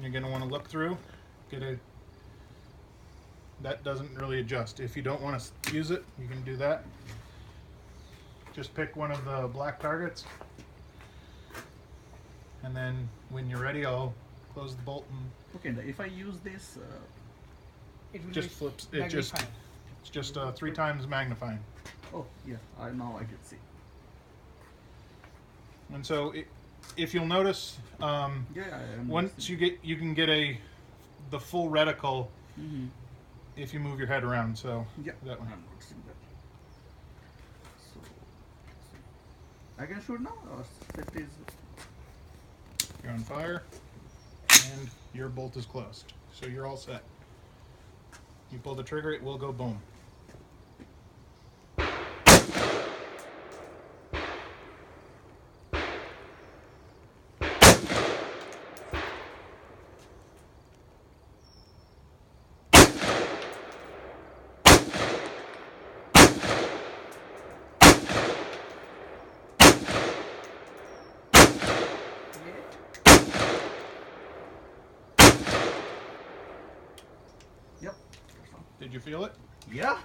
You're going to want to look through, that doesn't really adjust. If you don't want to use it, you can do that. Just pick one of the black targets, and then when you're ready, I'll close the bolt and Okay, if I use this, It will just be flips. magnified. It's just 3 times magnifying. oh yeah, now I can see. And so, if you'll notice, Yeah, once you can get the full reticle Mm-hmm. if you move your head around. So Yeah, that way. I'm noticing that. So I can shoot now, or set is. You're on fire, and your bolt is closed. So you're all set. You pull the trigger, it will go boom. Yep. Did you feel it? Yeah.